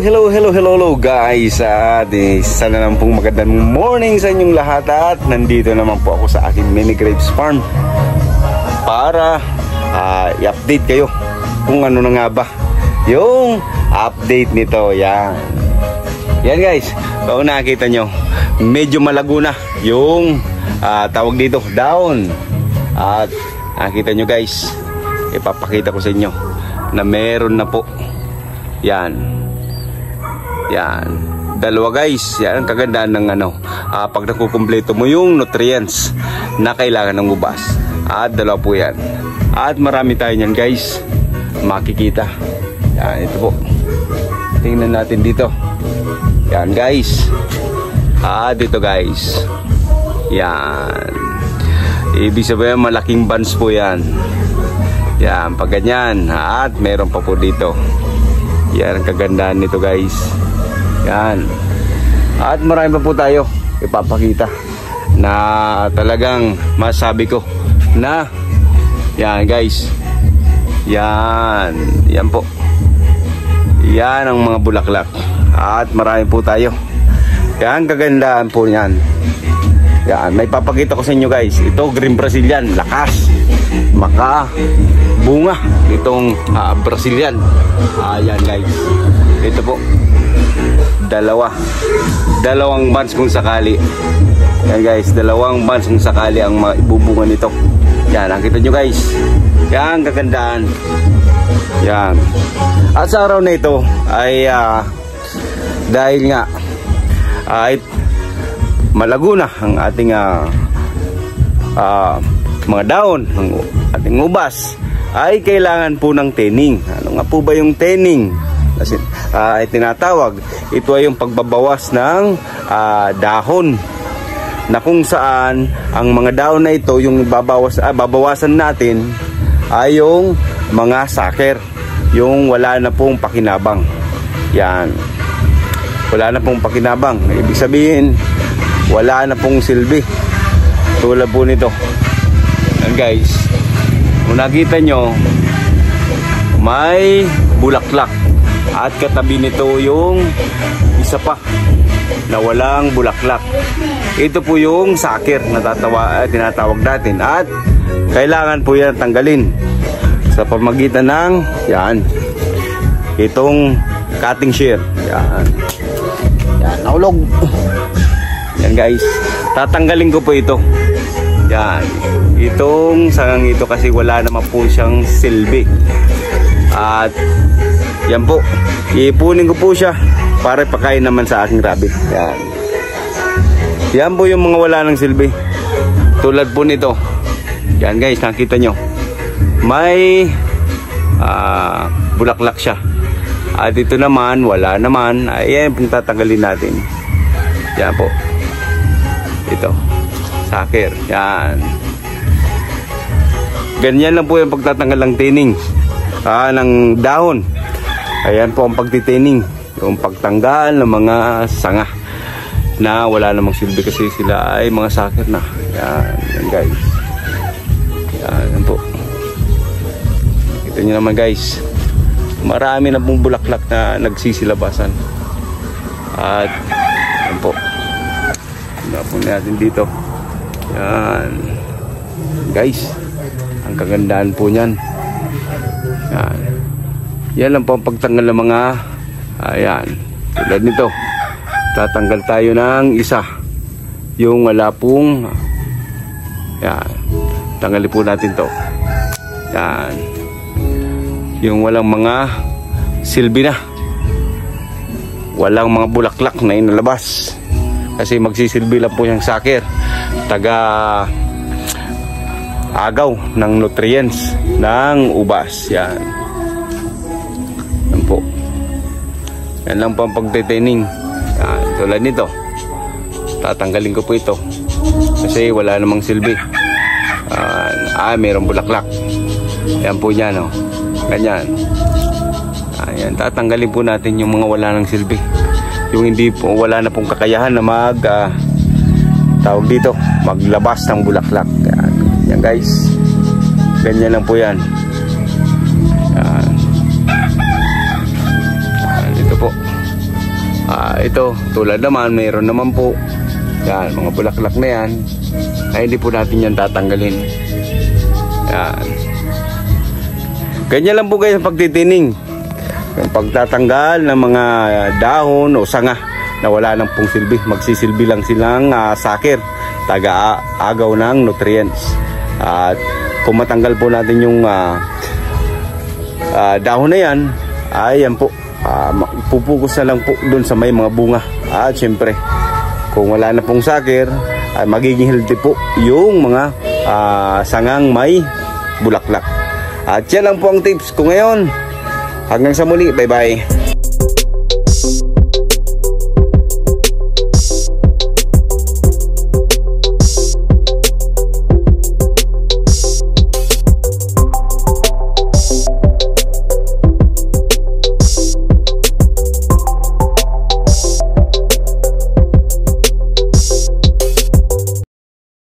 Hello guys. Sana naman pong magandang morning sa inyong lahat. At nandito naman po ako sa aking mini grapes farm para i-update kayo kung ano na nga ba yung update nito. Yan guys, kung nakikita nyo, medyo malago na yung tawag dito, down. At nakikita nyo guys, ipapakita ko sa inyo na meron na po. Yan, dalawa guys. Yan ang kagandaan ng pag nakukumpleto mo yung nutrients na kailangan ng ubas. At dalawa po yan. At marami tayo nyan guys, makikita. Yan, ito po. Tingnan natin dito. Yan guys. Dito guys. Yan. Ibig sabihin malaking buns po yan. Yan, pag ganyan. At meron pa po dito. Yan ang kagandaan nito guys. Yan. At marami pa po tayo ipapakita na talagang masabi ko na yan guys. Yan po. Yan ang mga bulaklak. At marami po tayo. Yan kagandaan po yan. Yan, may papakita ko sa inyo guys. Ito green Brazilian, lakas maka bunga itong Brazilian. Yan guys. Ito po. Dalawang buds kung sakali. Yan guys, dalawang buds kung sakali ang ibubunga nito. Yan, nakita nyo guys. Yan, kagandaan. Yan. At sa araw na ito ay dahil nga malago na ang ating mga daon ng ating ubas, ay kailangan po ng tening. Ano nga po ba yung tening? Kasi ay tinatawag, ito ay yung pagbabawas ng dahon, na kung saan ang mga dahon na ito yung babawasan natin ay yung mga saker, yung wala na pong pakinabang. Yan, wala na pong pakinabang. Ibig sabihin wala na pong silbi. Tulad po nito. Yan guys, kung nakita nyo, may bulaklak. At katabi nito yung isa pa na walang bulaklak. Ito po yung saker na tinatawag natin. At kailangan po yan tanggalin sa pamagitan ng itong cutting shear. Yan, naulog. Yan guys, tatanggalin ko po ito. Yan, itong sangang ito kasi wala naman po siyang silbi. At yan po, ipunin ko po siya para pakain naman sa aking rabbit. Yan po yung mga wala ng silbi. Tulad po nito. Yan guys, nakita nyo, may bulaklak siya. At ito naman, wala naman. Ayan, tatanggalin natin. Yan po. Ito, saker. Yan. Ganyan lang po yung pagtatanggal ng tining ng dahon. Ayan po ang pagtitining, yung pagtanggal ng mga sanga na wala namang silbi kasi sila ay mga saker na. Yan guys. Yan po. Ito nyo naman guys, marami na pong bulaklak na nagsisilabasan. At yan po, napon natin dito. Yan guys, ang kagandaan po nyan. Yan lang po ang pagtanggal ng mga tulad nito. Tatanggal tayo ng isa, yung wala pong tanggalin po natin to. Yan, yung walang mga silbi na, walang mga bulaklak na inalabas. Kasi magsisilbi lang po yung saker, taga agaw ng nutrients ng ubas. Yan po. Yan lang po ang pagtitining. Tulad nito, tatanggalin ko po ito kasi wala namang silbi. Mayroong bulaklak. Yan po yan, ganyan. Ayan, tatanggalin po natin yung mga wala ng silbi, yung hindi po, wala na pong kakayahan na tawag dito, maglabas ng bulaklak. Yan guys, ganyan lang po yan. Ito po. Ito, tulad naman, mayroon naman po yan, mga bulaklak na yan, ay hindi po natin yan tatanggalin. Yan. Ganyan lang po guys ang pagtitining. Yung pagtatanggal ng mga dahon o sanga na wala nang pong silbi, magsisilbi lang silang sakir, taga-agaw ng nutrients. At kung matanggal po natin yung dahon na yan, ay yan po, pupukus na lang po dun sa may mga bunga. At syempre, kung wala na pong sakir, ay magiging healthy po yung mga sangang may bulaklak. At yan lang po ang tips ko ngayon. Hanggang sa muli, bye bye.